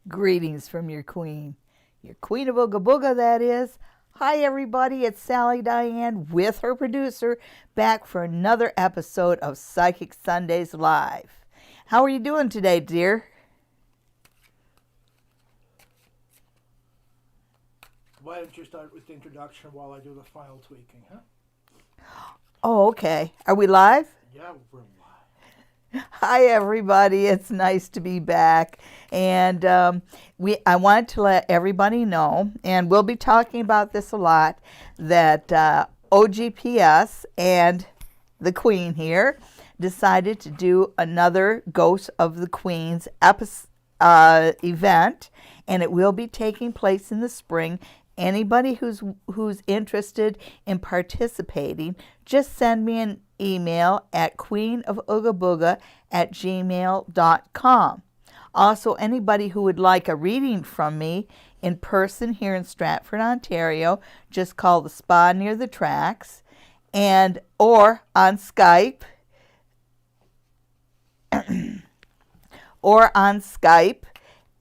Greetings from your queen of Ooga Booga, that is. Hi, everybody. It's Sally Diane with her producer back for another episode of Psychic Sundays Live. How are you doing today, dear? Why don't you start with the introduction while I do the final tweaking, huh? Oh, okay. Are we live? Yeah, we're live. Hi, everybody. It's nice to be back. And I wanted to let everybody know, and we'll be talking about this a lot, that OGPS and the Queen here decided to do another Ghost of the Queens event, and it will be taking place in the spring. Anybody who's interested in participating, just send me an email at queenofoogaBooga@gmail.com. Also, anybody who would like a reading from me in person here in Stratford, Ontario, just call the spa near the tracks, and or on Skype,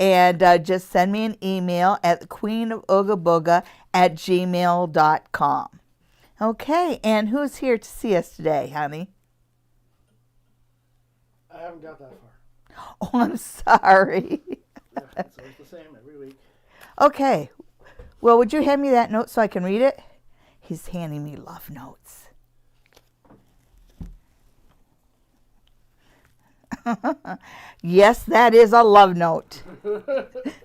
and just send me an email at thequeenofoogaboga@gmail.com. Okay, and who's here to see us today, honey? I haven't got that far. Oh, I'm sorry. Yeah, it's always the same every week. Okay. Well, would you hand me that note so I can read it? He's handing me love notes. Yes, that is a love note.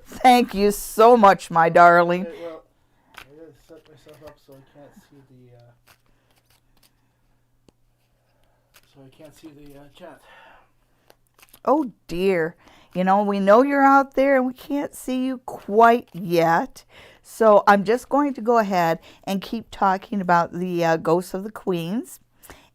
Thank you so much, my darling. Okay, well, I gotta set myself up so I can't see the chat. Oh dear. You know, we know you're out there and we can't see you quite yet. So I'm just going to go ahead and keep talking about the Ghosts of the Queens.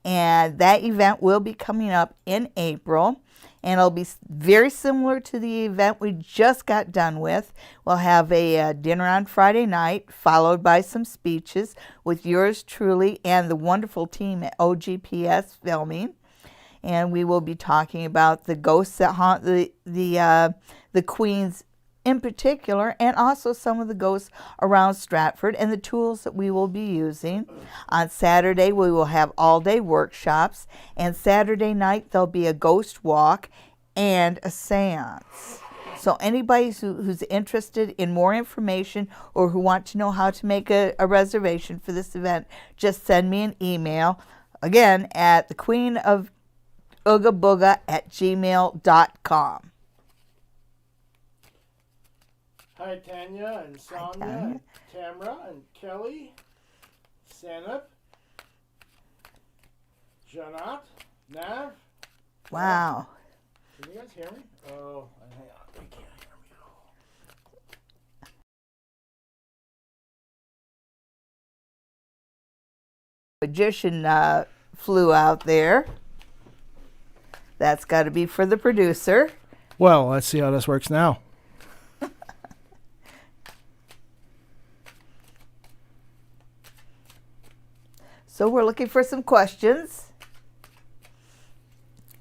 And that event will be coming up in April. And it'll be very similar to the event we just got done with. We'll have a dinner on Friday night, followed by some speeches with yours truly and the wonderful team at OGPS Filming. And we will be talking about the ghosts that haunt the Queens in particular, and also some of the ghosts around Stratford and the tools that we will be using. On Saturday, we will have all-day workshops, and Saturday night there'll be a ghost walk and a seance. So anybody who's interested in more information or who want to know how to make a reservation for this event, just send me an email, again, at thequeenofoogaboga@gmail.com. Hi, Tanya and Sonia and Tamra and Kelly, Sanap, Janat, Nav. Wow. Can you guys hear me? Oh, hang on. They can't hear me at all. Magician flew out there. That's got to be for the producer. Well, let's see how this works now. So we're looking for some questions.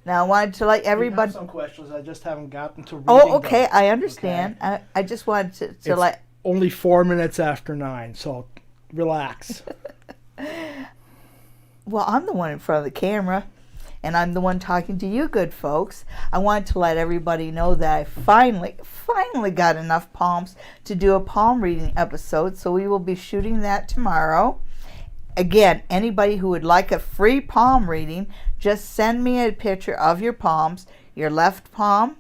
Now I wanted to let everybody. I have some questions. I just haven't gotten to reading Oh, okay. them. I understand. Okay. I just wanted to It's let. only 4 minutes after 9, so relax. Well, I'm the one in front of the camera, and I'm the one talking to you good folks. I wanted to let everybody know that I finally got enough palms to do a palm reading episode, so we will be shooting that tomorrow. Again, anybody who would like a free palm reading, just send me a picture of your palms, your left palm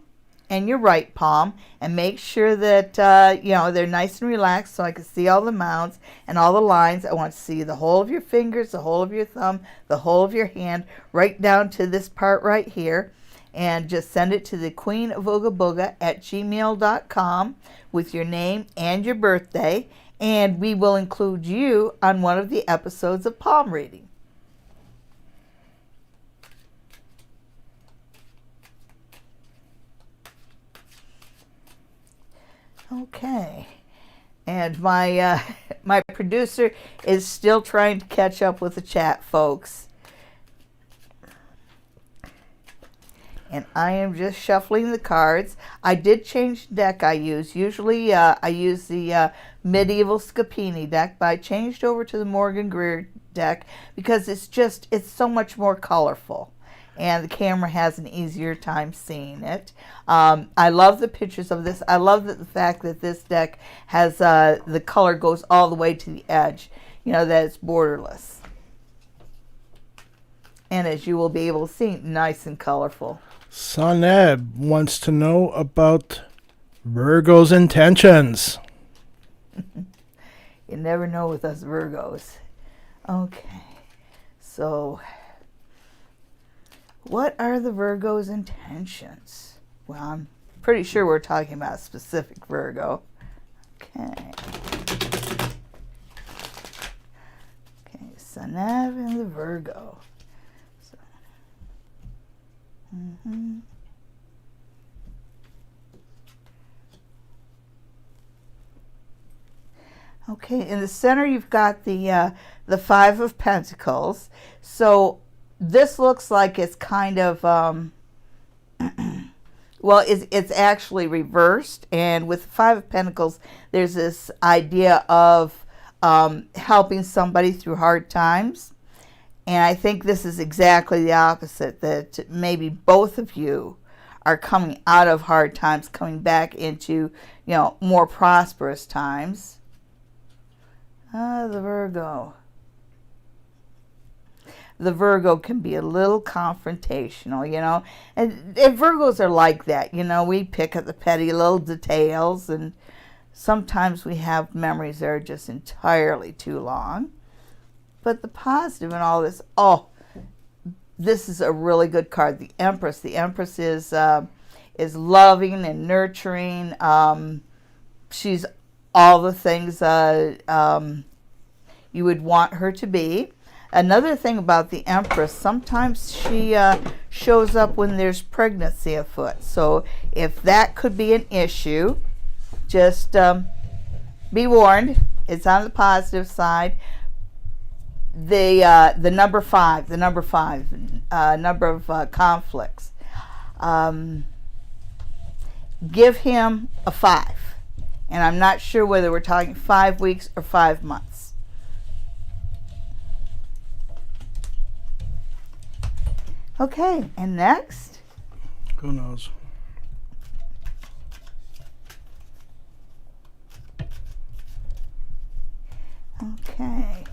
and your right palm, and make sure that they're nice and relaxed so I can see all the mounds and all the lines. I want to see the whole of your fingers, the whole of your thumb, the whole of your hand, right down to this part right here. And just send it to the queenofoogaboga@gmail.com with your name and your birthday, and we will include you on one of the episodes of palm reading. Okay, and my my producer is still trying to catch up with the chat, folks. And I am just shuffling the cards. I did change the deck I use. Usually I use the Medieval Scapini deck, but I changed over to the Morgan Greer deck because it's so much more colorful. And the camera has an easier time seeing it. I love the pictures of this. I love the fact that this deck has the color goes all the way to the edge. You know, that it's borderless. And as you will be able to see, nice and colorful. Soneb wants to know about Virgo's intentions. You never know with us Virgos. Okay, so what are the Virgo's intentions? Well, I'm pretty sure we're talking about a specific Virgo. Okay. Okay, Soneb and the Virgo. Okay, in the center you've got the Five of Pentacles. So this looks like it's kind of well, it's actually reversed. And with the Five of Pentacles, there's this idea of helping somebody through hard times. And I think this is exactly the opposite, that maybe both of you are coming out of hard times, coming back into, more prosperous times. The Virgo. The Virgo can be a little confrontational, and Virgos are like that, we pick at the petty little details, and sometimes we have memories that are just entirely too long. But the positive in all this, this is a really good card, the Empress. The Empress is loving and nurturing. She's all the things you would want her to be. Another thing about the Empress, sometimes she shows up when there's pregnancy afoot. So if that could be an issue, just be warned. It's on the positive side. The number five, number of conflicts. Give him a 5. And I'm not sure whether we're talking 5 weeks or 5 months. Okay, and next? Who knows? Okay.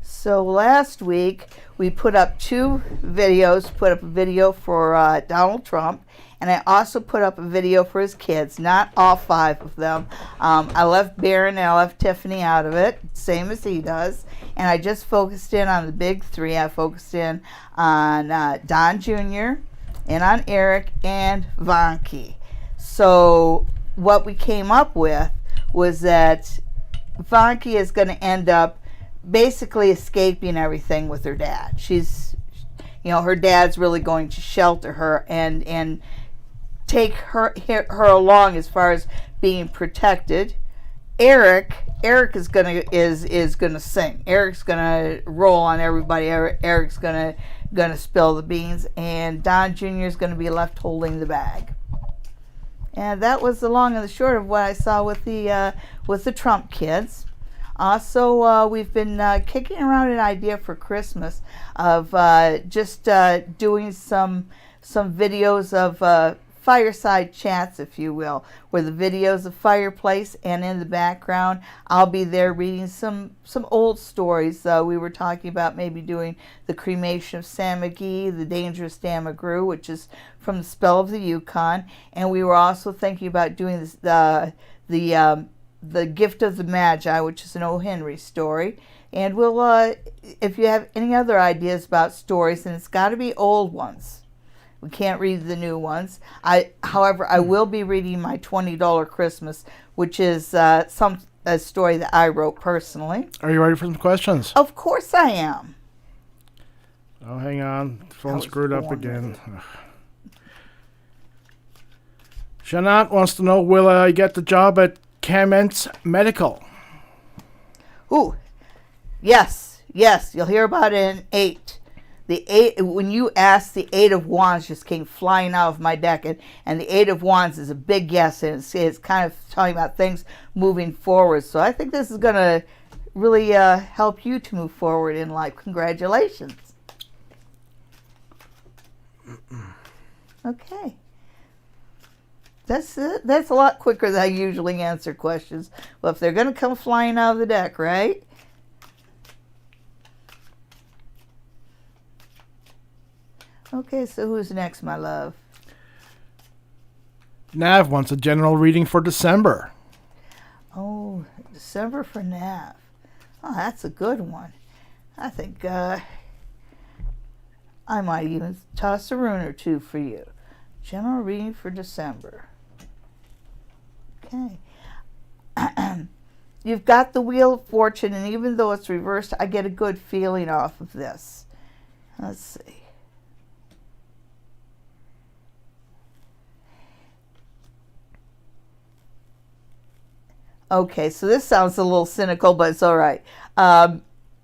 So last week we put up 2 videos. Put up a video for Donald Trump, and I also put up a video for his kids. Not all 5 of them. I left Baron and I left Tiffany out of it, same as he does. And I just focused in on the big 3. I focused in on Don Jr. and on Eric and Vanki. So what we came up with was that Vanki is going to end up basically escaping everything with her dad. She's, her dad's really going to shelter her and take her along as far as being protected. Eric is gonna sing. Eric's gonna roll on everybody. Eric's gonna spill the beans, and Don Jr. is gonna be left holding the bag. And that was the long and the short of what I saw with the Trump kids. Also, we've been kicking around an idea for Christmas of just doing some videos of fireside chats, if you will, where the video's a fireplace, and in the background I'll be there reading some old stories. We were talking about maybe doing the cremation of Sam McGee, the dangerous Dan McGrew, which is from the Spell of the Yukon, and we were also thinking about doing this, the Gift of the Magi, which is an O. Henry story. And we'll, if you have any other ideas about stories, and it's got to be old ones. We can't read the new ones. However, I will be reading my $20 Christmas, which is a story that I wrote personally. Are you ready for some questions? Of course I am. Oh, hang on. The phone screwed up again. Shanat wants to know, will I get the job at Cament's Medical? Ooh, yes. You'll hear about it in 8. The 8, when you asked, the 8 of Wands just came flying out of my deck, and the 8 of Wands is a big yes, and it's kind of talking about things moving forward. So I think this is going to really help you to move forward in life. Congratulations. Okay. That's a lot quicker than I usually answer questions. Well, if they're going to come flying out of the deck, right? Okay, so who's next, my love? Nav wants a general reading for December. Oh, December for Nav. Oh, that's a good one. I think I might even toss a rune or 2 for you. General reading for December. Okay. You've got the Wheel of Fortune, and even though it's reversed, I get a good feeling off of this. Let's see. Okay, so this sounds a little cynical, but it's all right.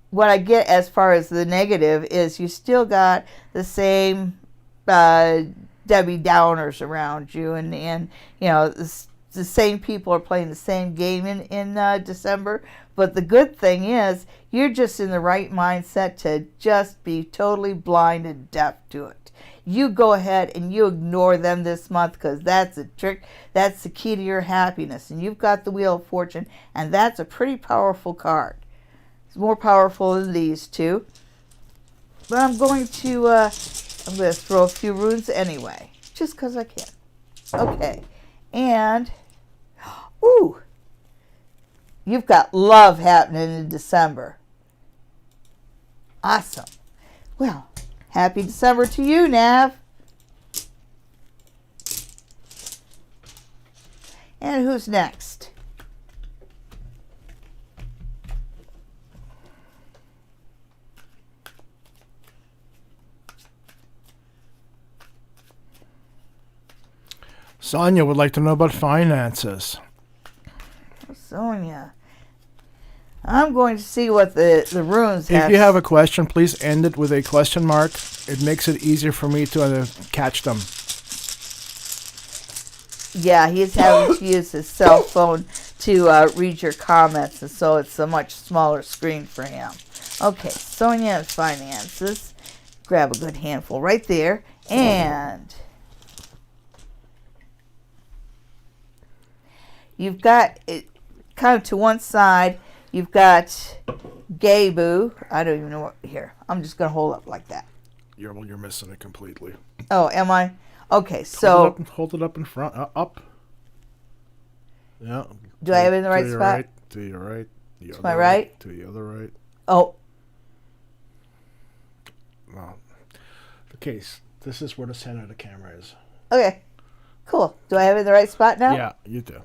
What I get as far as the negative is you still got the same Debbie Downers around you, and you know the same people are playing the same game in December. But the good thing is you're just in the right mindset to just be totally blind and deaf to it. You go ahead and you ignore them this month, because that's a trick. That's the key to your happiness. And you've got the Wheel of Fortune, and that's a pretty powerful card. It's more powerful than these two. But I'm going to throw a few runes anyway, just because I can. Okay, and ooh, you've got love happening in December. Awesome. Well, happy December to you, Nav. And who's next? Sonia would like to know about finances. Sonia. I'm going to see what the runes have. If you have a question, please end it with a question mark. It makes it easier for me to catch them. Yeah, he's having to use his cell phone to read your comments, and so it's a much smaller screen for him. Okay, Sonia and finances. Grab a good handful right there, and you've got it kind of to one side. You've got Gabu. I don't even know what. Here, I'm just going to hold up like that. You're missing it completely. Oh, am I? Okay, so hold it up in front. Up. Yeah. Do I have it in the right spot? Right, to your right. To my right? To the other right. Oh. Well, the case. This is where the center of the camera is. Okay. Cool. Do I have it in the right spot now? Yeah, you do.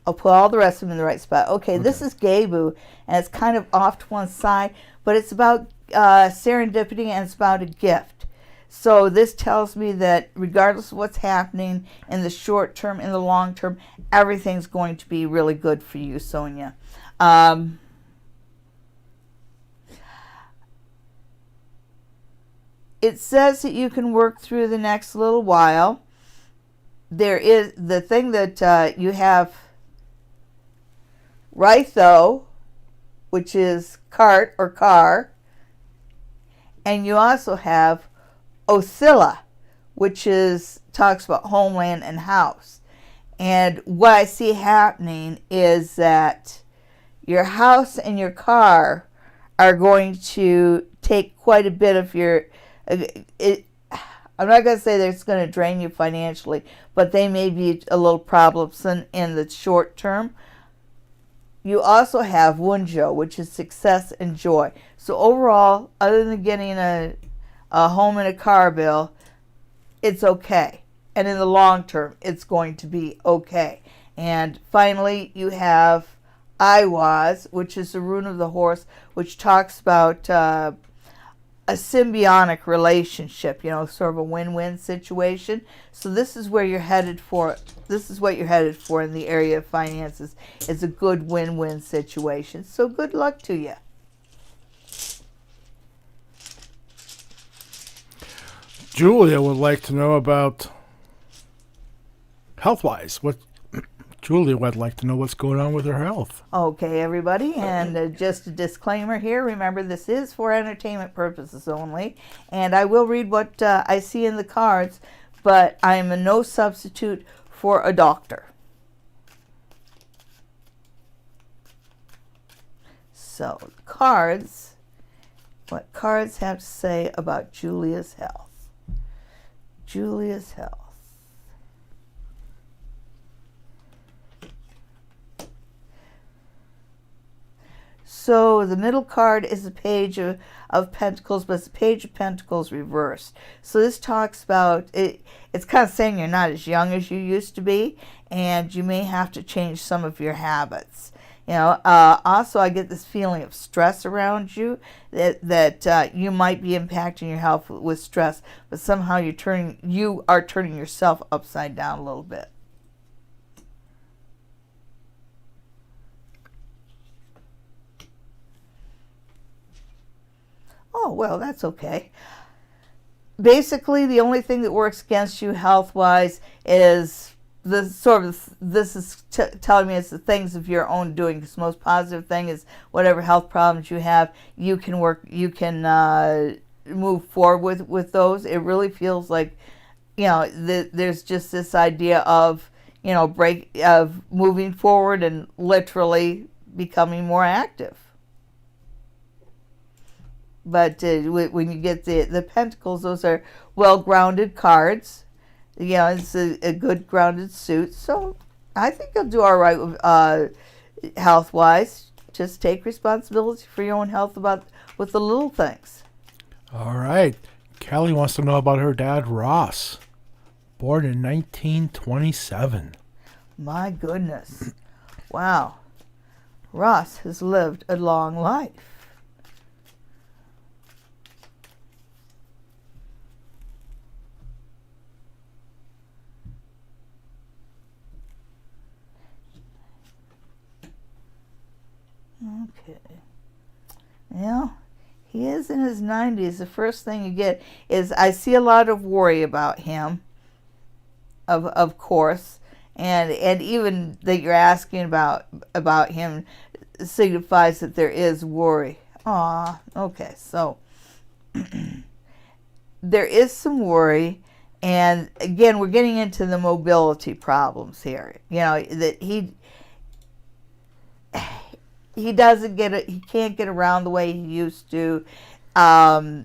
I'll put all the rest of them in the right spot. Okay, this is Gabu, and it's kind of off to one side, but it's about serendipity, and it's about a gift. So this tells me that regardless of what's happening in the short term, in the long term, everything's going to be really good for you, Sonia. It says that you can work through the next little while. There is the thing that you have Rytho, which is cart or car, and you also have Oscilla, which talks about homeland and house. And what I see happening is that your house and your car are going to take quite a bit of your I'm not going to say that it's going to drain you financially, but they may be a little problems in the short term. You also have Wunjo, which is success and joy. So overall, other than getting a home and a car bill, it's okay. And in the long term, it's going to be okay. And finally, you have Iwaz, which is the rune of the horse, which talks about a symbiotic relationship, sort of a win-win situation. So this is where you're headed for. This is what you're headed for in the area of finances. It's a good win-win situation. So good luck to you. Julia would like to know about health-wise. Julia would like to know what's going on with her health. Okay, everybody, and just a disclaimer here. Remember, this is for entertainment purposes only, and I will read what I see in the cards, but I am no substitute for a doctor. So, cards, what cards have to say about Julia's health. Julia's health. So the middle card is a page of Pentacles, but it's a page of Pentacles reversed. So this talks about, it's kind of saying you're not as young as you used to be, and you may have to change some of your habits. Also I get this feeling of stress around you, that you might be impacting your health with stress, but somehow you are turning yourself upside down a little bit. Oh, well, that's okay. Basically, the only thing that works against you health-wise is this is telling me it's the things of your own doing. Because the most positive thing is whatever health problems you have, you can move forward with those. It really feels like, there's just this idea of, of moving forward and literally becoming more active. But when you get the pentacles, those are well-grounded cards. It's a good grounded suit. So I think you'll do all right with health-wise. Just take responsibility for your own health with the little things. All right. Kelly wants to know about her dad, Ross, born in 1927. My goodness. Wow. Ross has lived a long life. Okay. Yeah, he is in his 90s. The first thing you get is I see a lot of worry about him, of course, and even that you're asking about him signifies that there is worry. Okay, so there is some worry, and again, we're getting into the mobility problems here. That he doesn't get it. He can't get around the way he used to. I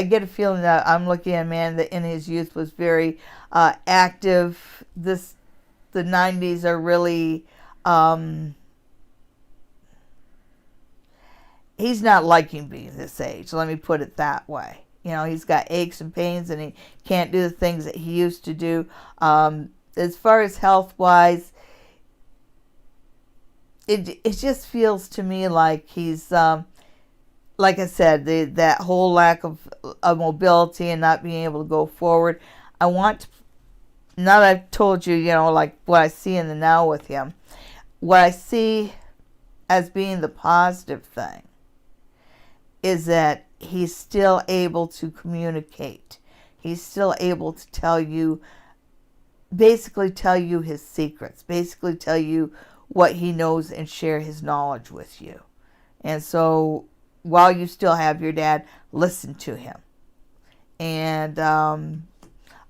get a feeling that I'm looking at a man that in his youth was very active. The 90s are really. He's not liking being this age. Let me put it that way. He's got aches and pains, and he can't do the things that he used to do. As far as health-wise, it just feels to me like he's, like I said, that whole lack of mobility and not being able to go forward. I want to, now that I've told you, like what I see in the now with him, what I see as being the positive thing is that he's still able to communicate. He's still able to basically tell you his secrets, basically tell you what he knows and share his knowledge with you. And so while you still have your dad, listen to him. And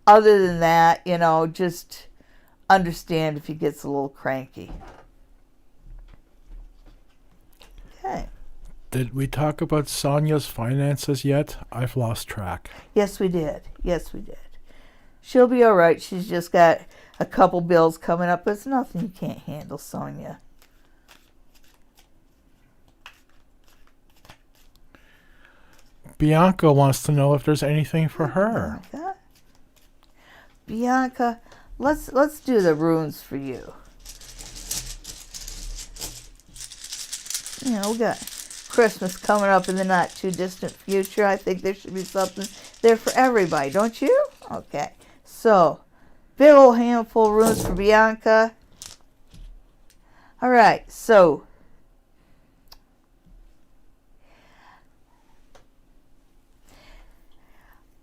other than that, just understand if he gets a little cranky. Okay. Did we talk about Sonia's finances yet? I've lost track. Yes, we did. She'll be all right. She's just got a couple bills coming up, but it's nothing you can't handle, Sonia. Bianca wants to know if there's anything for her. Bianca, let's do the runes for you. We got Christmas coming up in the not too distant future. I think there should be something there for everybody, don't you? Okay, so big old handful of runes for Bianca. All right, so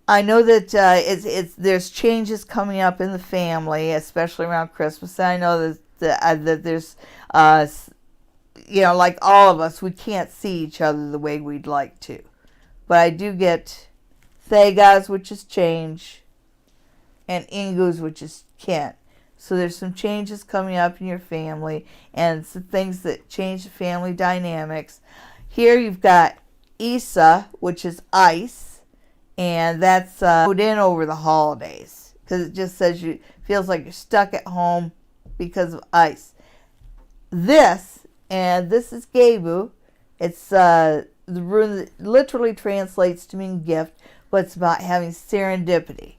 I know that there's changes coming up in the family, especially around Christmas. I know that there's like all of us, we can't see each other the way we'd like to. But I do get Thegas, which is change, and Ingus, which is can't. So there's some changes coming up in your family and some things that change the family dynamics. Here you've got Isa, which is ice, and that's put in over the holidays because it just says feels like you're stuck at home because of ice. This is Gebu. It's the rune that literally translates to mean gift, but it's about having serendipity.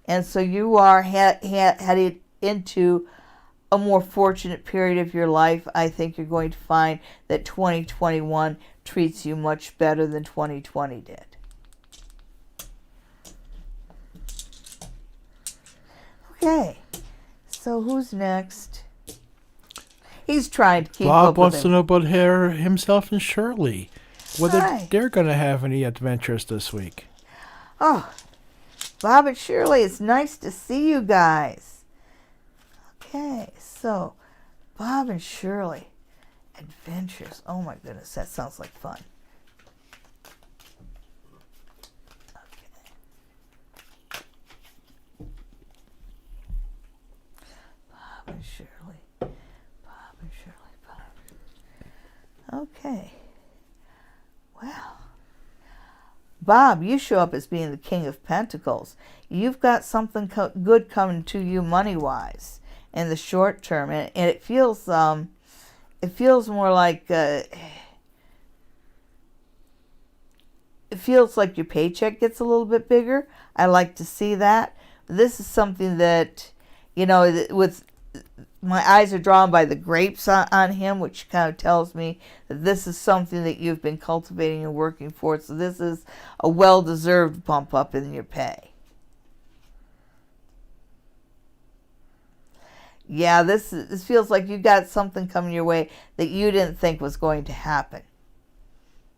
And so you are headed into a more fortunate period of your life. I think you're going to find that 2021 treats you much better than 2020 did. Okay, so who's next? He's trying to keep Bob up wants with to know about himself and Shirley. whether Hi. they're going to have any adventures this week. Oh, Bob and Shirley, it's nice to see you guys. Okay, so Bob and Shirley, adventures. Oh my goodness, that sounds like fun. Okay. Bob and Shirley, Bob and Shirley, Bob. Okay. Well, Bob, you show up as being the King of Pentacles. You've got something good coming to you money-wise in the short term, and it feels more like it feels like your paycheck gets a little bit bigger. I like to see that. This is something that, with my eyes are drawn by the grapes on him, which kind of tells me that this is something that you've been cultivating and working for. So this is a well-deserved bump up in your pay. Yeah, this feels like you got something coming your way that you didn't think was going to happen.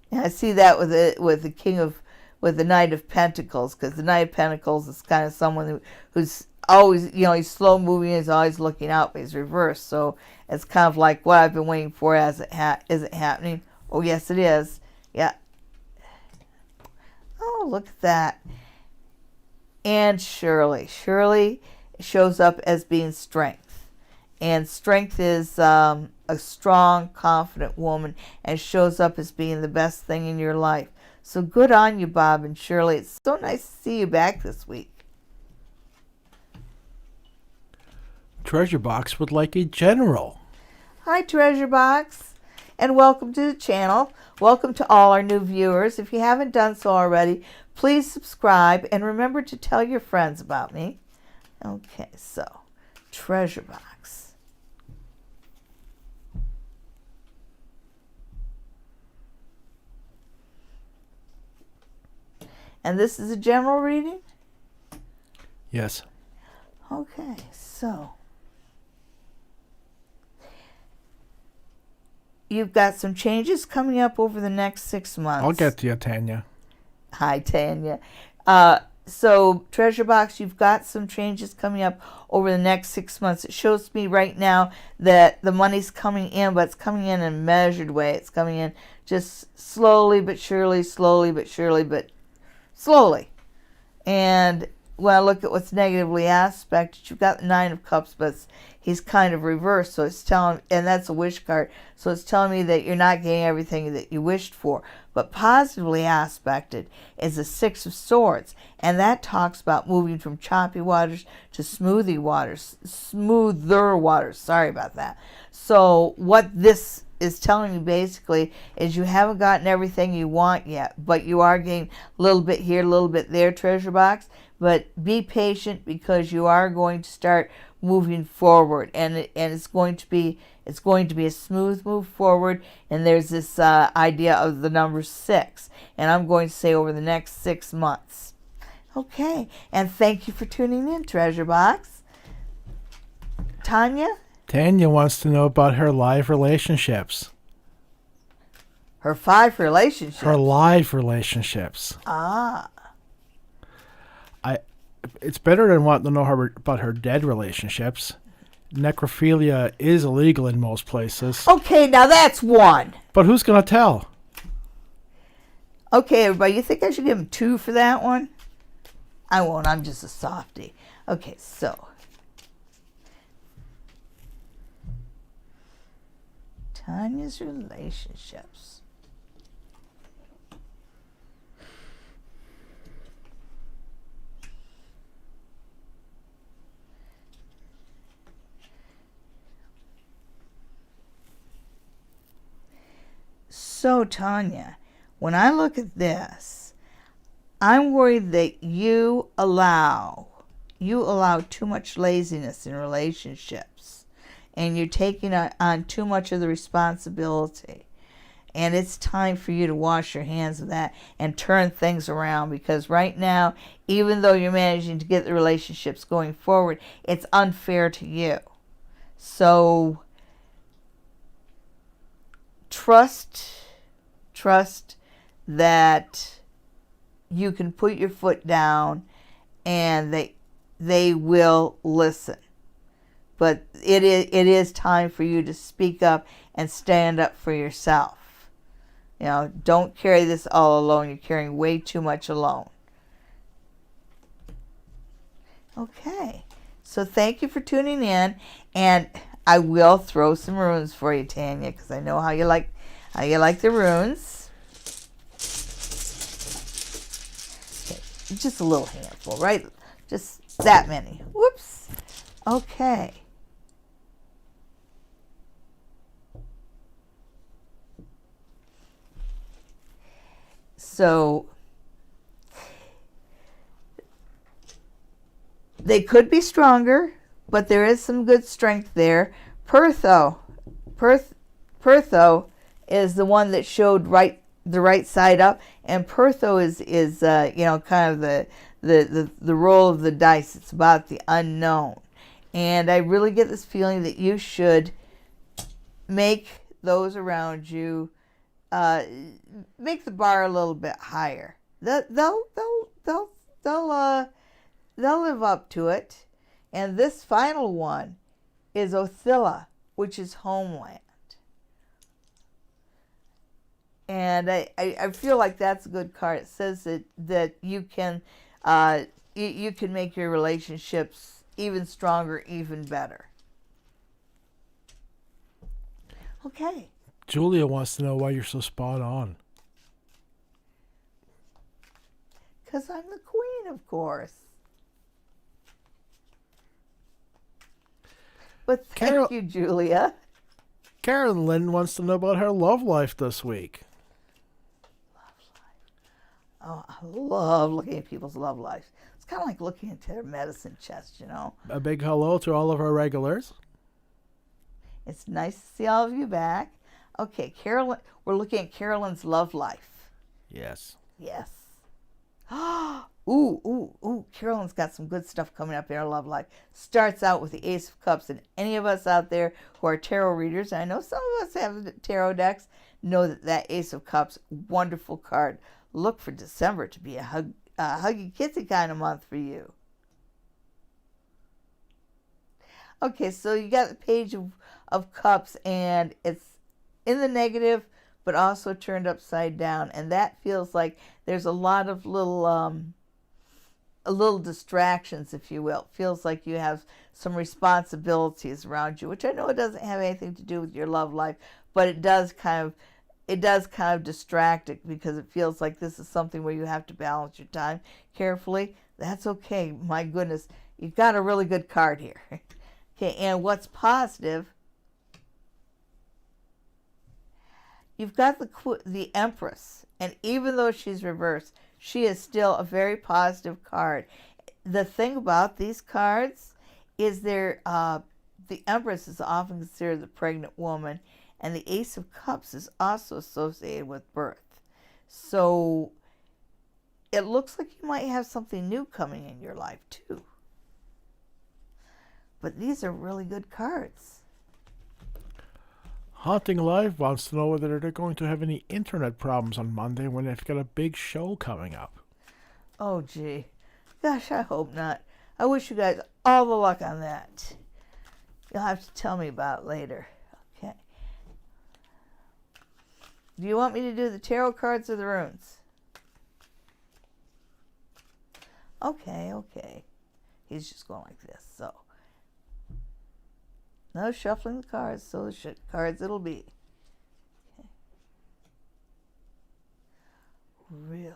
And I see that with the Knight of Pentacles, because the Knight of Pentacles is kind of someone who's always, he's slow moving, he's always looking out, but he's reversed. So it's kind of like what I've been waiting for. Is it happening? Oh, yes, it is. Yeah. Oh, look at that. And Shirley shows up as being strength. And strength is a strong, confident woman, and shows up as being the best thing in your life. So good on you, Bob and Shirley. It's so nice to see you back this week. Treasure Box would like a general. Hi, Treasure Box, and welcome to the channel. Welcome to all our new viewers. If you haven't done so already, please subscribe, and remember to tell your friends about me. Okay, so Treasure Box. And this is a general reading? Yes. Okay, so you've got some changes coming up over the next 6 months. I'll get to you, Tanya. Hi, Tanya. So, Treasure Box, you've got some changes coming up over the next 6 months. It shows me right now that the money's coming in, but it's coming in a measured way. It's coming in just slowly but surely, And when I look at what's negatively aspected, you've got the Nine of Cups, but he's kind of reversed. So it's telling, and that's a wish card. So it's telling me that you're not getting everything that you wished for. But positively aspected is the Six of Swords, and that talks about moving from choppy waters to smoother waters. Sorry about that. So what this is telling you basically is you haven't gotten everything you want yet, but you are getting a little bit here, a little bit there, Treasure Box. But be patient, because you are going to start moving forward, and it's going to be a smooth move forward. And there's this idea of the number 6, and I'm going to say over the next 6 months. Okay, and thank you for tuning in, Treasure Box. Tanya? Tanya wants to know about her live relationships. Her 5 relationships. Her live relationships. Ah. It's better than wanting to know about her dead relationships. Necrophilia is illegal in most places. Okay, now that's one. But who's going to tell? Okay, everybody, you think I should give him 2 for that one? I won't. I'm just a softie. Okay, so Tanya's relationships. So, Tanya, when I look at this, I'm worried that you allow too much laziness in relationships, and you're taking on too much of the responsibility. And it's time for you to wash your hands of that and turn things around, because right now, even though you're managing to get the relationships going forward, it's unfair to you. So trust that you can put your foot down and they will listen. But it is time for you to speak up and stand up for yourself. You know, don't carry this all alone. You're carrying way too much alone. Okay, so thank you for tuning in, and I will throw some runes for you, Tanya, because I know how you like the runes. Okay, just a little handful, right? Just that many. Whoops. Okay. So they could be stronger, but there is some good strength there. Pertho is the one that showed the right side up, and Pertho is kind of the roll of the dice. It's about the unknown, and I really get this feeling that you should make those around you make the bar a little bit higher. They'll live up to it. And this final one is Othilla, which is homeland. And I feel like that's a good card. It says that you can you can make your relationships even stronger, even better. Okay. Julia wants to know why you're so spot on. Because I'm the queen, of course. But thank you, Julia. Karen Lynn wants to know about her love life this week. Oh, I love looking at people's love lives. It's kind of like looking into their medicine chest, you know. A big hello to all of our regulars. It's nice to see all of you back. Okay, Carolyn, we're looking at Carolyn's love life. Yes. Yes. Ooh, Carolyn's got some good stuff coming up in her love life. Starts out with the Ace of Cups, and any of us out there who are tarot readers, and I know some of us have tarot decks, know that Ace of Cups, wonderful card. Look for December to be a huggy kissy kind of month for you. Okay, so you got the Page of Cups, and it's in the negative, but also turned upside down, and that feels like there's a lot of little distractions, if you will. It feels like you have some responsibilities around you, which I know it doesn't have anything to do with your love life, but it does kind of distract it, because it feels like this is something where you have to balance your time carefully. That's okay. My goodness, you've got a really good card here. Okay, and what's positive? You've got the Empress, and even though she's reversed, she is still a very positive card. The thing about these cards is the Empress is often considered the pregnant woman, and the Ace of Cups is also associated with birth. So it looks like you might have something new coming in your life too. But these are really good cards. Haunting Live wants to know whether they're going to have any internet problems on Monday when they've got a big show coming up. Oh, gee. Gosh, I hope not. I wish you guys all the luck on that. You'll have to tell me about it later. Okay. Do you want me to do the tarot cards or the runes? Okay. He's just going like this, so. No shuffling the cards, so the cards it'll be. Okay. Really?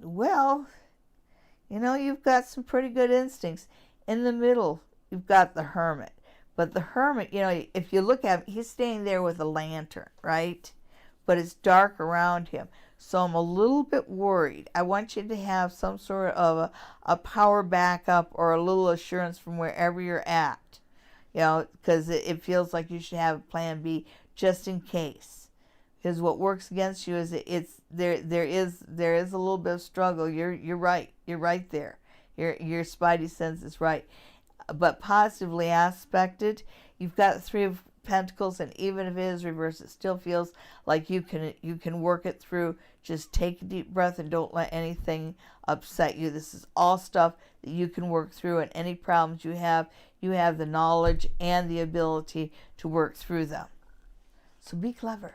Well, you've got some pretty good instincts. In the middle, you've got the Hermit. But the Hermit, if you look at him, he's staying there with a lantern, right? But it's dark around him. So I'm a little bit worried. I want you to have some sort of a power backup or a little assurance from wherever you're at. Because it feels like you should have a plan B just in case. Because what works against you is there is a little bit of struggle. You're right. You're right there. Your spidey sense is right. but positively aspected. You've got the Three of Pentacles, and even if it is reversed, it still feels like you can work it through. Just take a deep breath and don't let anything upset you. This is all stuff that you can work through, and any problems you have the knowledge and the ability to work through them. So be clever.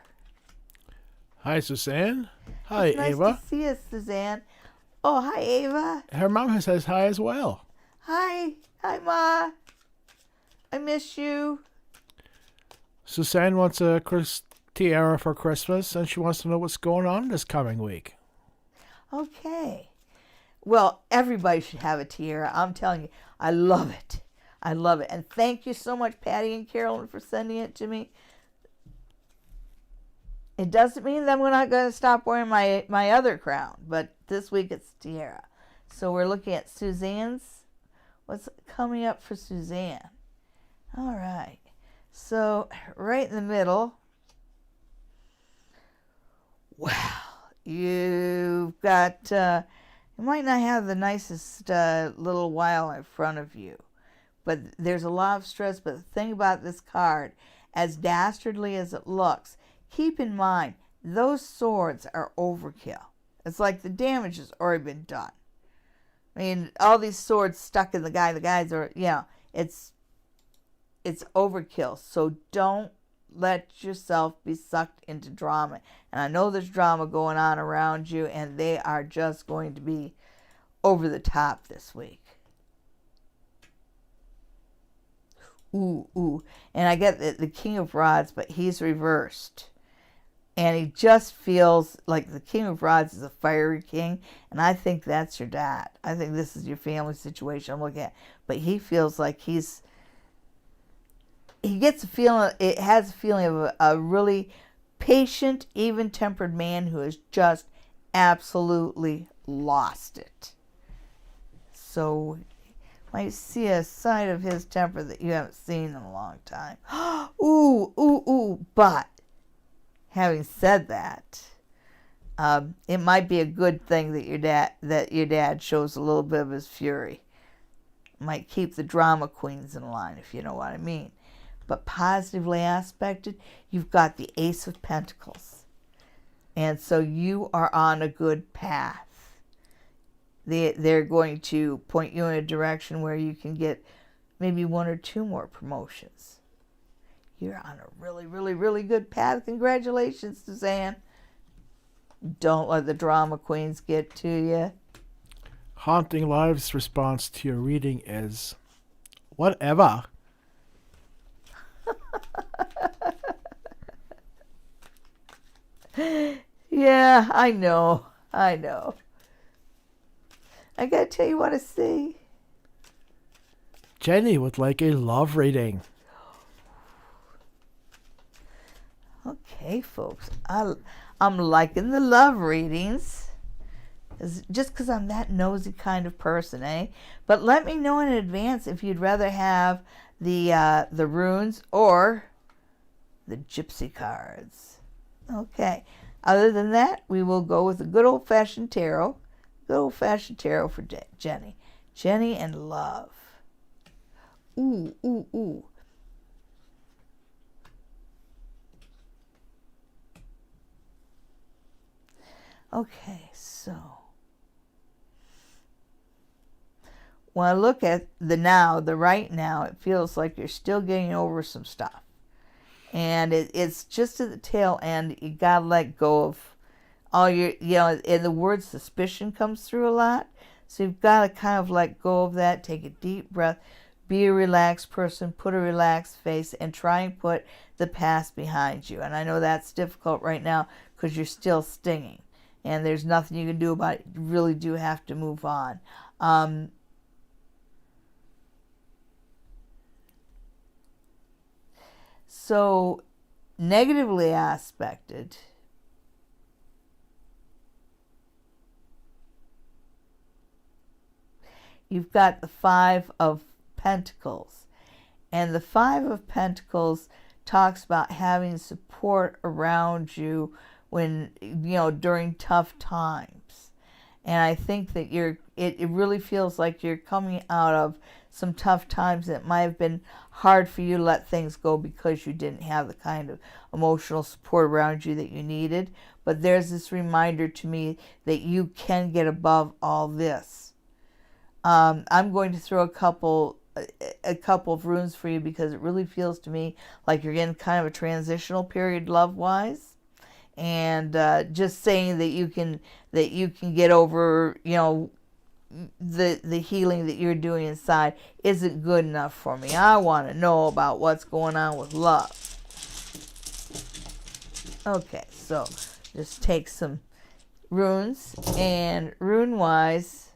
Hi, Suzanne. Hi, It's nice Ava. to see us, Suzanne. Oh, hi, Ava. Her mom says hi as well. Hi. Hi, Ma. I miss you. Suzanne wants a tiara for Christmas, and she wants to know what's going on this coming week. Okay. Well, everybody should have a tiara. I'm telling you, I love it. I love it. And thank you so much, Patty and Carolyn, for sending it to me. It doesn't mean that we're not going to stop wearing my other crown, but this week it's tiara. So we're looking at Suzanne's. What's coming up for Suzanne? All right. So right in the middle, wow, you've got, you might not have the nicest little while in front of you, but there's a lot of stress. But the thing about this card, as dastardly as it looks, keep in mind, those swords are overkill. It's like the damage has already been done. I mean, all these swords stuck in the guy, the guys are, it's overkill. So don't let yourself be sucked into drama. And I know there's drama going on around you, and they are just going to be over the top this week. Ooh. And I get the King of Rods, but he's reversed. And he just feels like the King of Rods is a fiery king, and I think that's your dad. I think this is your family situation I'm looking at. But he feels like he gets a feeling, it has a feeling of a really patient, even-tempered man who has just absolutely lost it. So might see a side of his temper that you haven't seen in a long time. Ooh. But having said that, it might be a good thing that your dad shows a little bit of his fury. Might keep the drama queens in line, if you know what I mean. But positively aspected, you've got the Ace of Pentacles. And so you are on a good path. They're going to point you in a direction where you can get maybe 1 or 2 more promotions. You're on a really, really, really good path. Congratulations, Suzanne. Don't let the drama queens get to you. Haunting Lives' response to your reading is, whatever. Yeah, I know. I gotta tell you what I see. Jenny would like a love reading. Okay, folks. I'm liking the love readings. Just because I'm that nosy kind of person, eh? But let me know in advance if you'd rather have the runes or the gypsy cards. Okay. Other than that, we will go with the good old-fashioned tarot. Good old-fashioned tarot for Jenny. Jenny and love. Ooh. Okay, so when I look at the right now, it feels like you're still getting over some stuff. And it's just at the tail end. You gotta let go of all your, and the word suspicion comes through a lot. So you've got to kind of let go of that. Take a deep breath. Be a relaxed person. Put a relaxed face and try and put the past behind you. And I know that's difficult right now because you're still stinging. And there's nothing you can do about it. You really do have to move on. So, negatively aspected, you've got the Five of Pentacles. And the Five of Pentacles talks about having support around you when, during tough times. And I think that it really feels like you're coming out of some tough times. It might have been hard for you to let things go because you didn't have the kind of emotional support around you that you needed. But there's this reminder to me that you can get above all this. I'm going to throw a couple of runes for you because it really feels to me like you're in kind of a transitional period love-wise. And just saying that you can get over, the healing that you're doing inside isn't good enough for me. I want to know about what's going on with love. Okay, so just take some runes, and rune wise,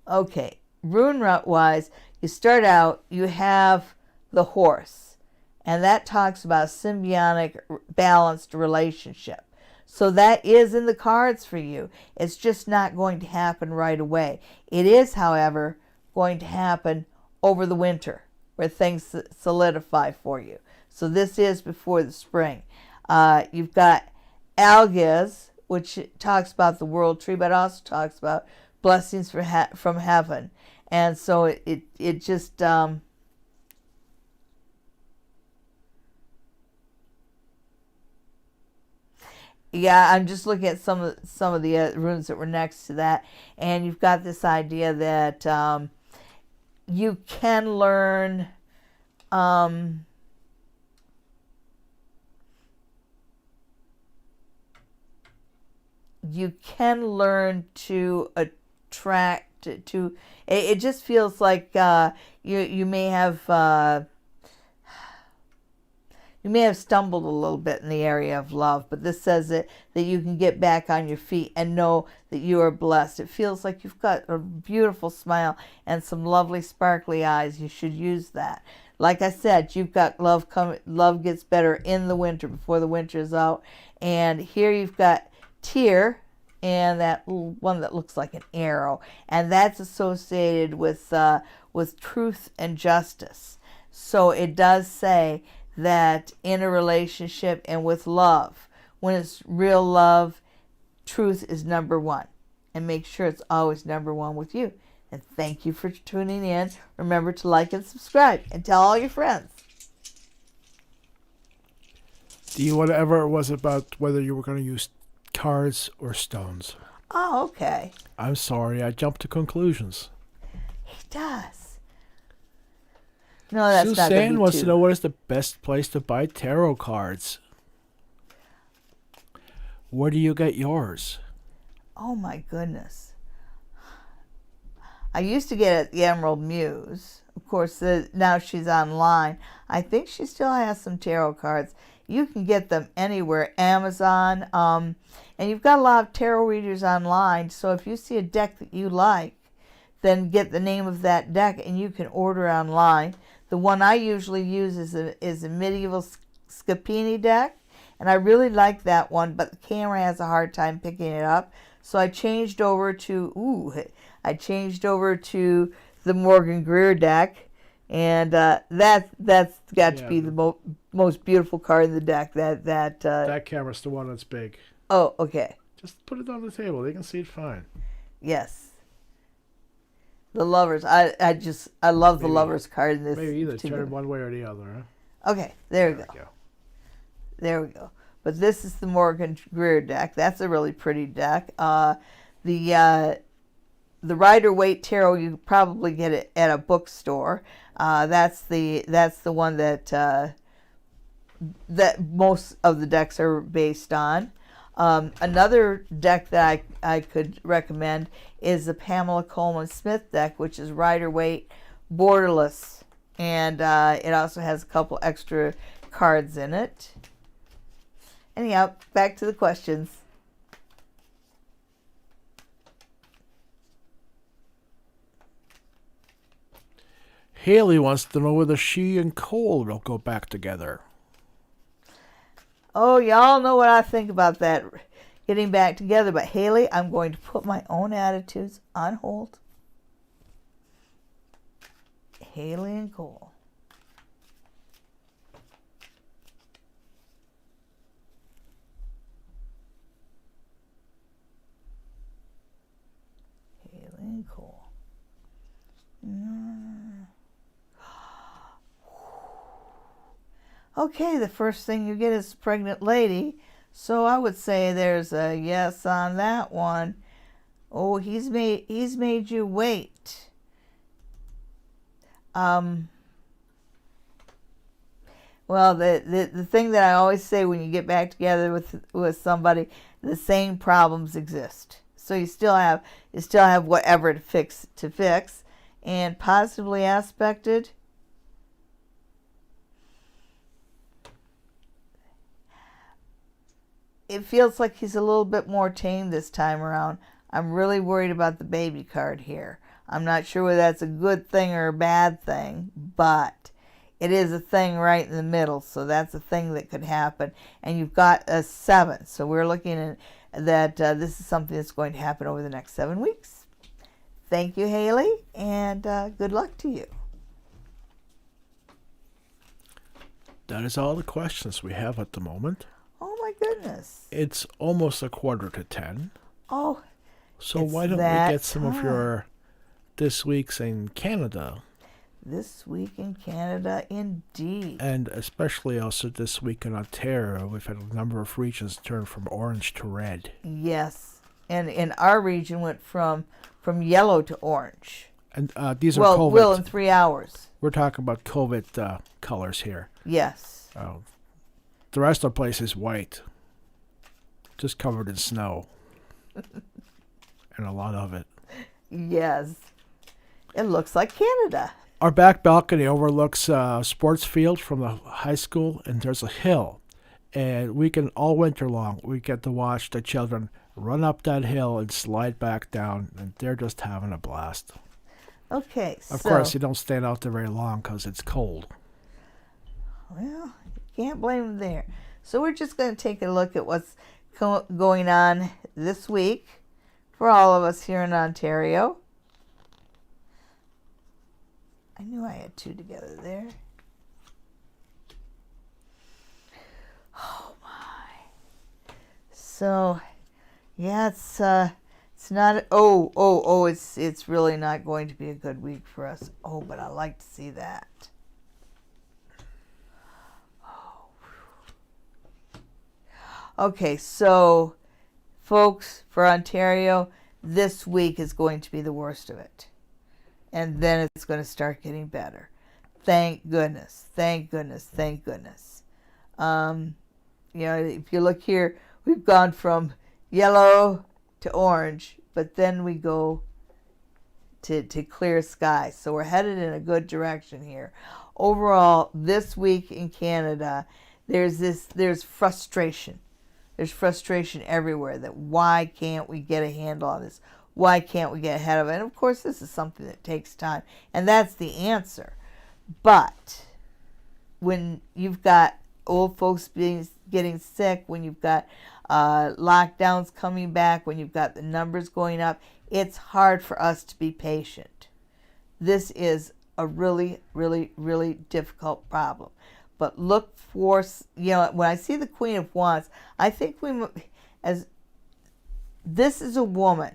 okay, rune wise, you start out, you have the horse, and that talks about symbiotic, balanced relationship. So that is in the cards for you. It's just not going to happen right away. It is, however, going to happen over the winter where things solidify for you. So this is before the spring. You've got algas, which talks about the world tree, but also talks about blessings from heaven. And so it just yeah, I'm just looking at some of the runes that were next to that, and you've got this idea that you can learn. You can learn to attract to. It just feels like you may have. You may have stumbled a little bit in the area of love, but this says that you can get back on your feet and know that you are blessed. It feels like you've got a beautiful smile and some lovely sparkly eyes. You should use that. Like I said, you've got love coming. Love gets better in the winter before the winter is out. And here you've got tear and that one that looks like an arrow, and that's associated with truth and justice. So it does say that in a relationship and with love, when it's real love, truth is number one. And make sure it's always number one with you. And thank you for tuning in. Remember to like and subscribe and tell all your friends. Do you whatever it was about whether you were going to use cards or stones? Oh, okay. I'm sorry, I jumped to conclusions. He does. No, that's not Suzanne wants to know what is the best place to buy tarot cards. Where do you get yours? Oh my goodness. I used to get it at the Emerald Muse. Of course, now she's online. I think she still has some tarot cards. You can get them anywhere, Amazon. And you've got a lot of tarot readers online. So if you see a deck that you like, then get the name of that deck and you can order online. The one I usually use is a medieval Scapini deck, and I really like that one, but the camera has a hard time picking it up. So I changed over to the Morgan Greer deck, and that's got to be the most beautiful card in the deck. That camera's the one that's big. Oh, okay. Just put it on the table; they can see it fine. Yes. The lovers. I love the lovers card in this. Maybe either particular. turn one way or the other, huh? Okay, there we go. There we go. But this is the Morgan Greer deck. That's a really pretty deck. The Rider-Waite Tarot, you probably get it at a bookstore. That's the one that most of the decks are based on. Another deck that I could recommend is the Pamela Coleman Smith deck, which is Rider-Waite borderless, and it also has a couple extra cards in it. Anyhow, back to the questions. Haley wants to know whether she and Cole will go back together. Oh, y'all know what I think about that getting back together. But Haley, I'm going to put my own attitudes on hold. Haley and Cole. cool. Okay, the first thing you get is pregnant lady. So I would say there's a yes on that one. Oh, he's made you wait. Well, the thing that I always say when you get back together with somebody, the same problems exist. So you still have whatever to fix, and positively aspected. It feels like he's a little bit more tame this time around. I'm really worried about the baby card here. I'm not sure whether that's a good thing or a bad thing, but it is a thing right in the middle, so that's a thing that could happen. And you've got a 7, so we're looking at that this is something that's going to happen over the next 7 weeks. Thank you, Haley, and good luck to you. That is all the questions we have at the moment. Oh, my goodness. It's almost 9:45. Oh, so why don't we get some of your this week's in Canada? This week in Canada, indeed. And especially also this week in Ontario, we've had a number of regions turn from orange to red. Yes, and in our region went from yellow to orange. And these are COVID. Well, in 3 hours. We're talking about COVID colors here. Yes. The rest of the place is white, just covered in snow, and a lot of it. Yes, it looks like Canada. Our back balcony overlooks a sports field from the high school, and there's a hill. And we can, all winter long, we get to watch the children run up that hill and slide back down, and they're just having a blast. Okay, Of course, you don't stand out there very long because it's cold. Well, you can't blame them there. So we're just going to take a look at what's going on this week for all of us here in Ontario. I knew I had 2 together there. Oh my. So, yeah, it's not. It's really not going to be a good week for us. Oh, but I like to see that. Okay, so, folks, for Ontario, this week is going to be the worst of it. And then it's going to start getting better. Thank goodness. Thank goodness. Thank goodness. If you look here, we've gone from yellow to orange, but then we go to clear skies. So we're headed in a good direction here. Overall, this week in Canada, there's frustration. There's frustration everywhere that why can't we get a handle on this? Why can't we get ahead of it? And of course, this is something that takes time. And that's the answer. But when you've got old folks getting sick, when you've got lockdowns coming back, when you've got the numbers going up, it's hard for us to be patient. This is a really, really, really difficult problem. But look for, when I see the Queen of Wands, I think this is a woman.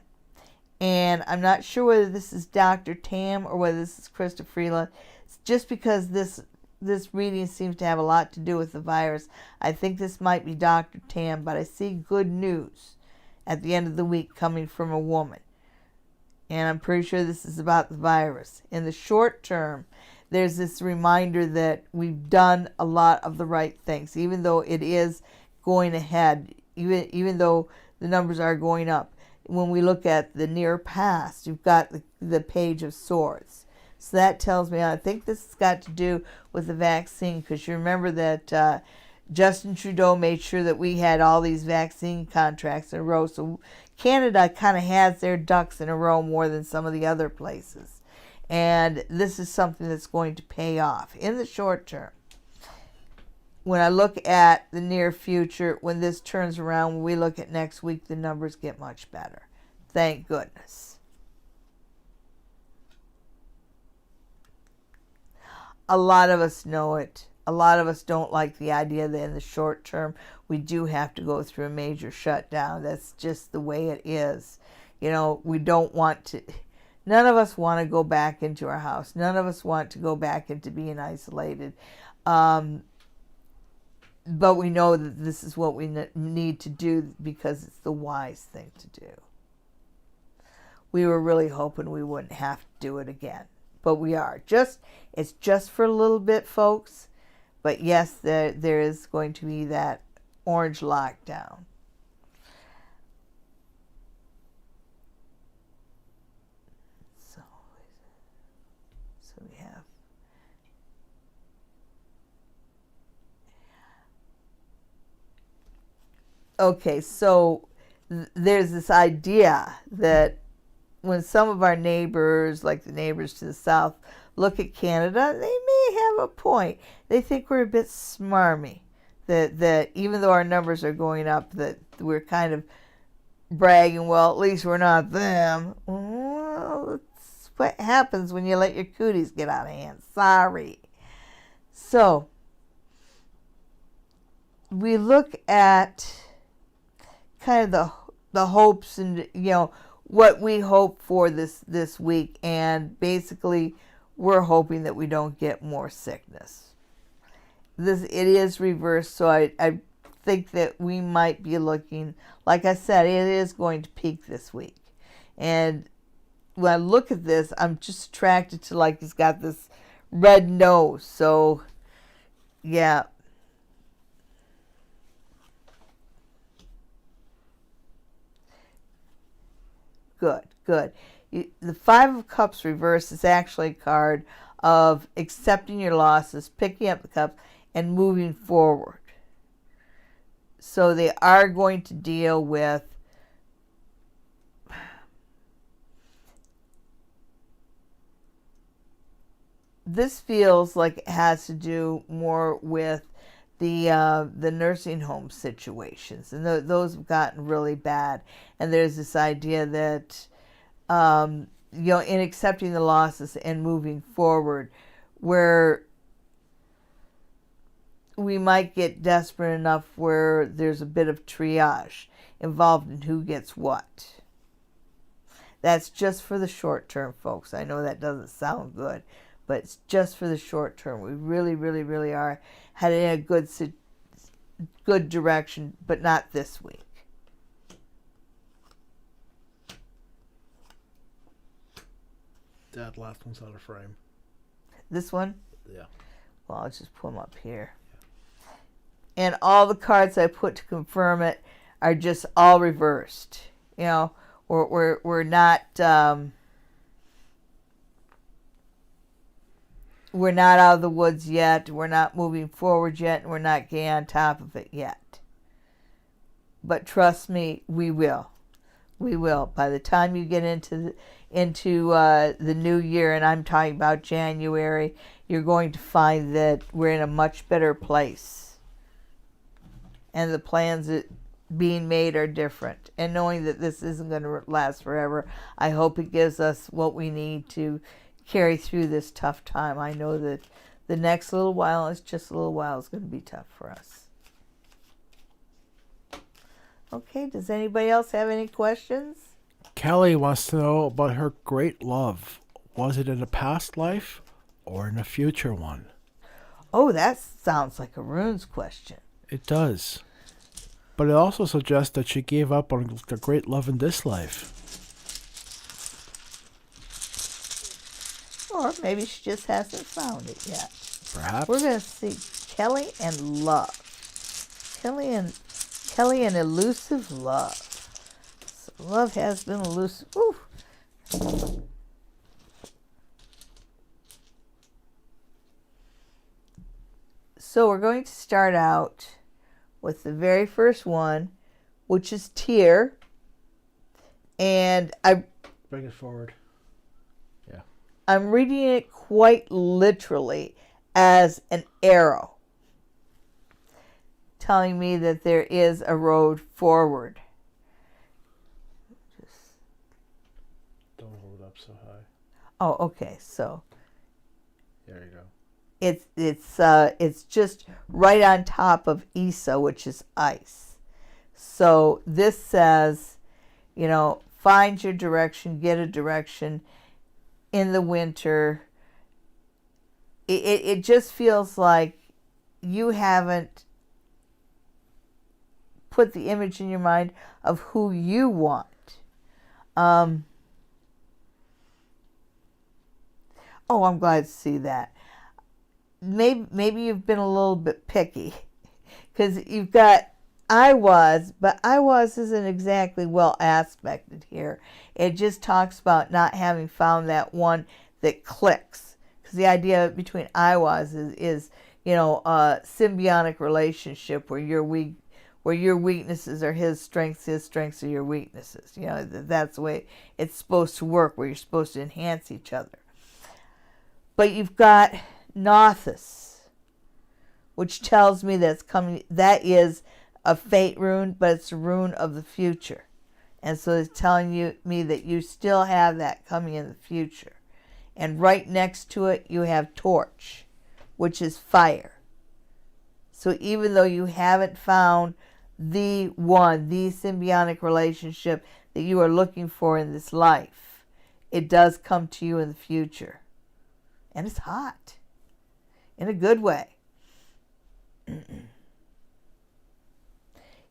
And I'm not sure whether this is Dr. Tam or whether this is Krista Freeland. Just because this reading seems to have a lot to do with the virus, I think this might be Dr. Tam, but I see good news at the end of the week coming from a woman. And I'm pretty sure this is about the virus. In the short term, there's this reminder that we've done a lot of the right things, even though it is going ahead, even though the numbers are going up. When we look at the near past, you've got the Page of Swords. So that tells me, I think this has got to do with the vaccine, because you remember that Justin Trudeau made sure that we had all these vaccine contracts in a row. So Canada kind of has their ducks in a row more than some of the other places. And this is something that's going to pay off in the short term. When I look at the near future, when this turns around, when we look at next week, the numbers get much better. Thank goodness. A lot of us know it. A lot of us don't like the idea that in the short term, we do have to go through a major shutdown. That's just the way it is. We don't want None of us want to go back into our house. None of us want to go back into being isolated. But we know that this is what we need to do because it's the wise thing to do. We were really hoping we wouldn't have to do it again, but we are. It's just for a little bit, folks. But yes, there is going to be that orange lockdown. So we have. Okay, so there's this idea that when some of our neighbors, like the neighbors to the south, look at Canada, they may have a point. They think we're a bit smarmy. That even though our numbers are going up, that we're kind of bragging, well, at least we're not them. Well, that's what happens when you let your cooties get out of hand. Sorry. So, we look at kind of the hopes and, what we hope for this week, and basically we're hoping that we don't get more sickness. It is reversed, so I think that we might be looking, like I said, it is going to peak this week. And when I look at this, I'm just attracted to, like, he's got this red nose. So yeah. Good. The Five of Cups reverse is actually a card of accepting your losses, picking up the cups, and moving forward. So they are going to deal with this. Feels like it has to do more with the nursing home situations, and those have gotten really bad. And there's this idea that in accepting the losses and moving forward, where we might get desperate enough where there's a bit of triage involved in who gets what. That's just for the short term, folks. I know that doesn't sound good, but it's just for the short term. We really, really, really are heading in a good direction, but not this week. That last one's out of frame. This one? Yeah. Well, I'll just pull them up here. And all the cards I put to confirm it are just all reversed. We're not we're not out of the woods yet. We're not moving forward yet, and we're not getting on top of it yet. But trust me, we will. We will. By the time you get into the new year, and I'm talking about January, you're going to find that we're in a much better place. And the plans that being made are different. And knowing that this isn't going to last forever, I hope it gives us what we need to carry through this tough time. I know that the next little while, it's just a little while, is going to be tough for us. Okay, does anybody else have any questions? Kelly wants to know about her great love. Was it in a past life or in a future one? Oh, that sounds like a runes question. It does. But it also suggests that she gave up on the great love in this life. Or maybe she just hasn't found it yet. Perhaps. We're going to see Kelly and love. Kelly and elusive love. So love has been elusive. Ooh. So we're going to start out with the very first one, which is Tear. And Bring it forward. Yeah. I'm reading it quite literally as an arrow, telling me that there is a road forward. Don't hold it up so high. Oh, okay. So there you go. It's just right on top of Isa, which is ice. So this says, find your direction, get a direction, in the winter, it just feels like you haven't put the image in your mind of who you want. Oh, I'm glad to see that. Maybe you've been a little bit picky, because you've got I was, but I was isn't exactly well aspected here. It just talks about not having found that one that clicks. Because the idea between I was is a symbiotic relationship where your weaknesses are his strengths are your weaknesses. That's the way it's supposed to work, where you're supposed to enhance each other. But you've got Nothus, which tells me that's coming. That is a fate rune, but it's a rune of the future. And so it's telling me that you still have that coming in the future. And right next to it, you have Torch, which is fire. So even though you haven't found the symbiotic relationship that you are looking for in this life, it does come to you in the future. And it's hot. In a good way.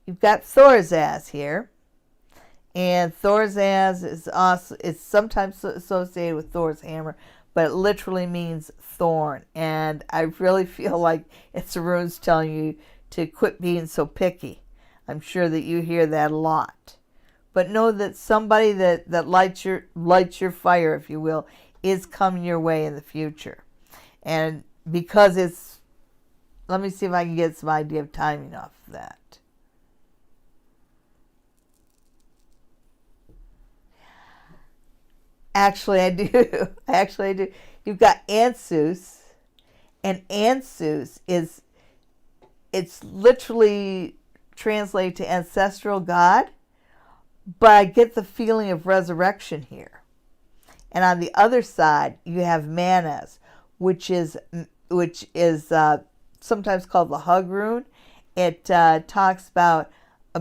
You've got Thorazaz here. And Thorazaz is sometimes associated with Thor's hammer, but it literally means thorn. And I really feel like it's the runes telling you to quit being so picky. I'm sure that you hear that a lot. But know that somebody that lights your fire, if you will, is coming your way in the future. And because let me see if I can get some idea of timing off of that. Actually, I do. You've got Ansus, and Ansus it's literally translated to ancestral god, but I get the feeling of resurrection here. And on the other side, you have Manas, which is sometimes called the hug rune. It talks about a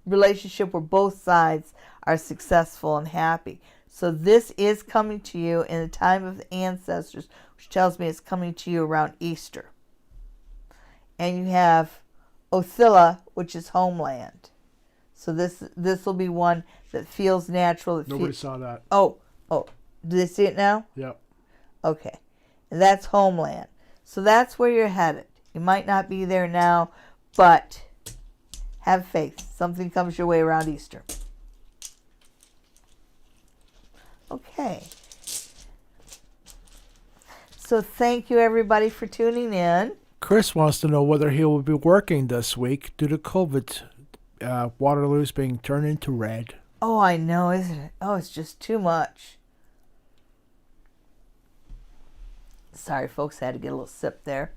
relationship where both sides are successful and happy. So this is coming to you in the time of the ancestors, which tells me it's coming to you around Easter. And you have Othilla, which is homeland. So this will be one that feels natural. Nobody saw that. Oh, do they see it now? Yep. Okay. And that's homeland. So that's where you're headed. You might not be there now, but have faith. Something comes your way around Easter. Okay. So thank you, everybody, for tuning in. Chris wants to know whether he will be working this week due to COVID. Waterloo's being turned into red. Oh, I know, isn't it? Oh, it's just too much. Sorry, folks, I had to get a little sip there.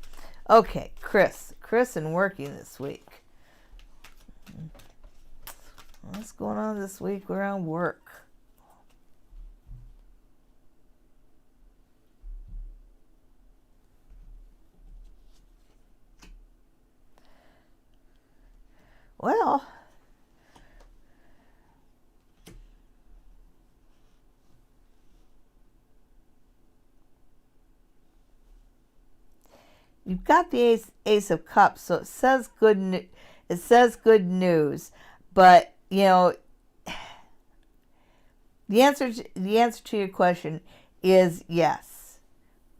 Okay, Chris and working this week. What's going on this week around work? Well, you've got the Ace of Cups, so it says good news, but the answer to your question is yes,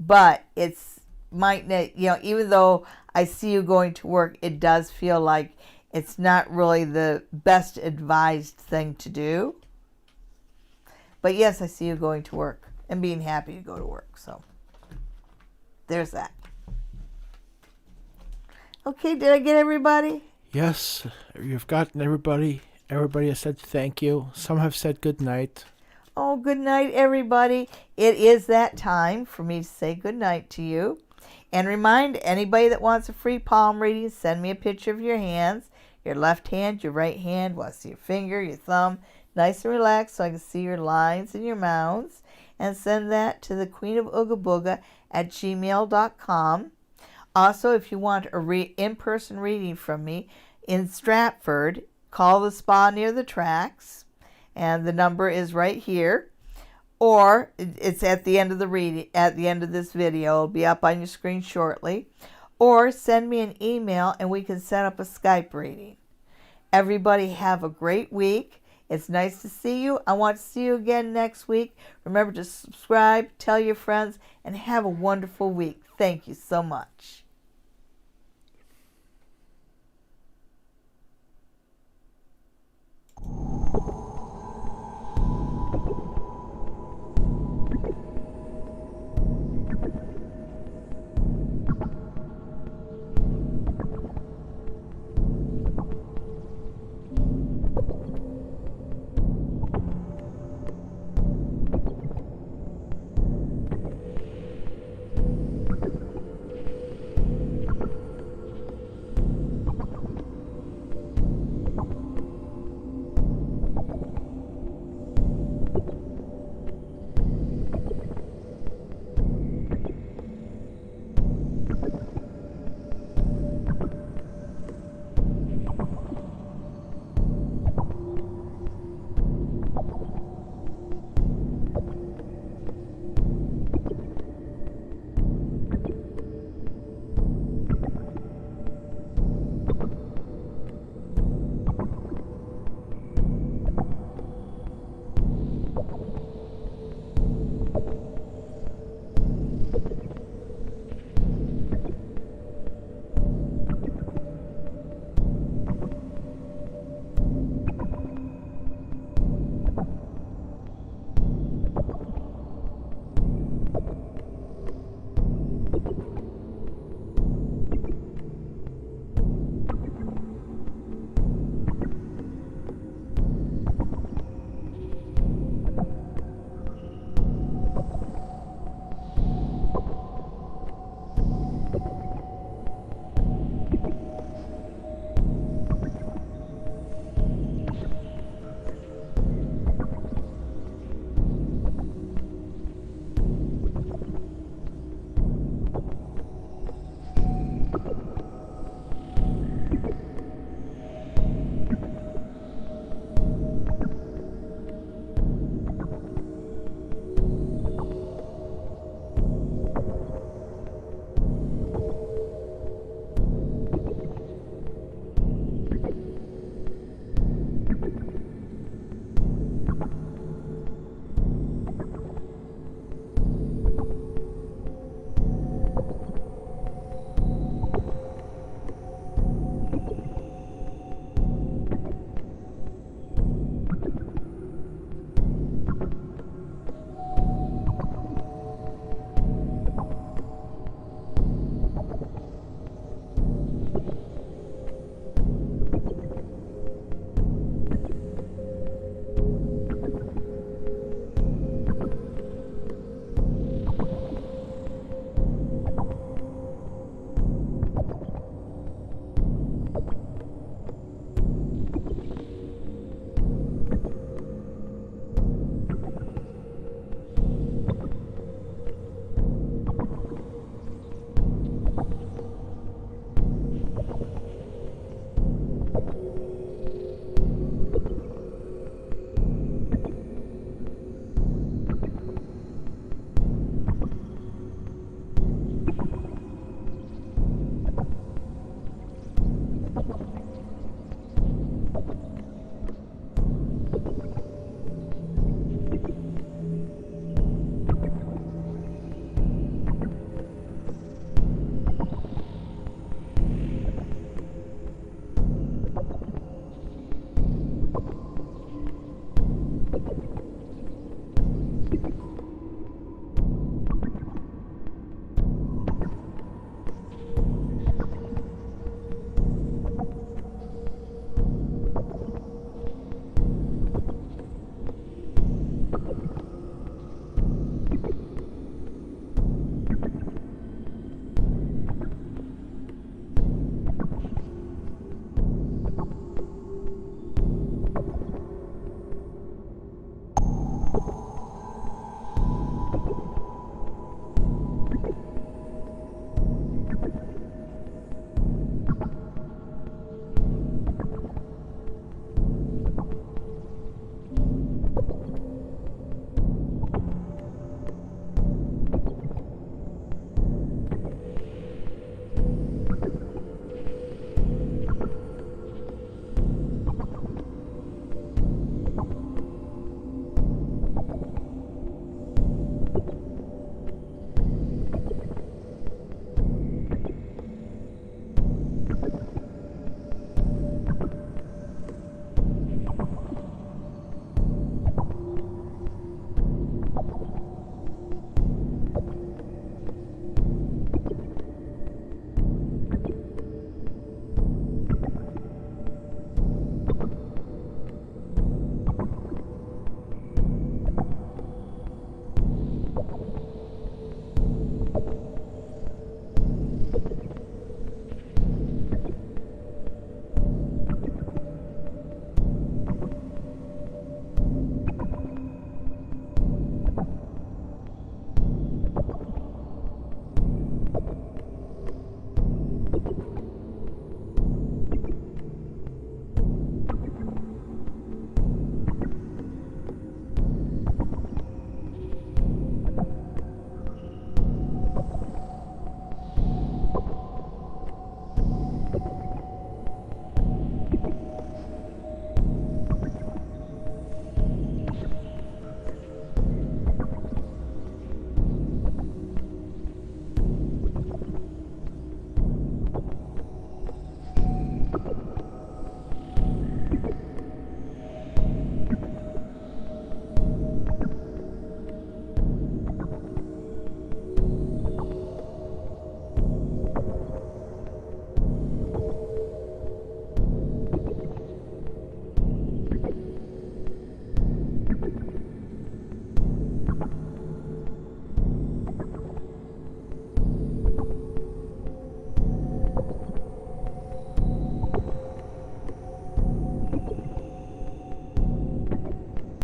but it's might not, even though I see you going to work, it does feel like it's not really the best advised thing to do. But yes, I see you going to work and being happy to go to work. So there's that. Okay, did I get everybody? Yes, you've gotten everybody. Everybody has said thank you. Some have said good night. Oh, good night, everybody. It is that time for me to say good night to you. And remind anybody that wants a free palm reading, send me a picture of your hands. Your left hand, your right hand, want to see your finger, your thumb, nice and relaxed so I can see your lines and your mounds. And send that to the Queen of Ooga Booga at gmail.com. Also, if you want a in-person reading from me in Stratford, call the spa near the tracks. And the number is right here. or it's at the end of the reading, at the end of this video. It'll be up on your screen shortly. Or send me an email and we can set up a Skype reading. Everybody have a great week. It's nice to see you. I want to see you again next week. Remember to subscribe, tell your friends, and have a wonderful week. Thank you so much.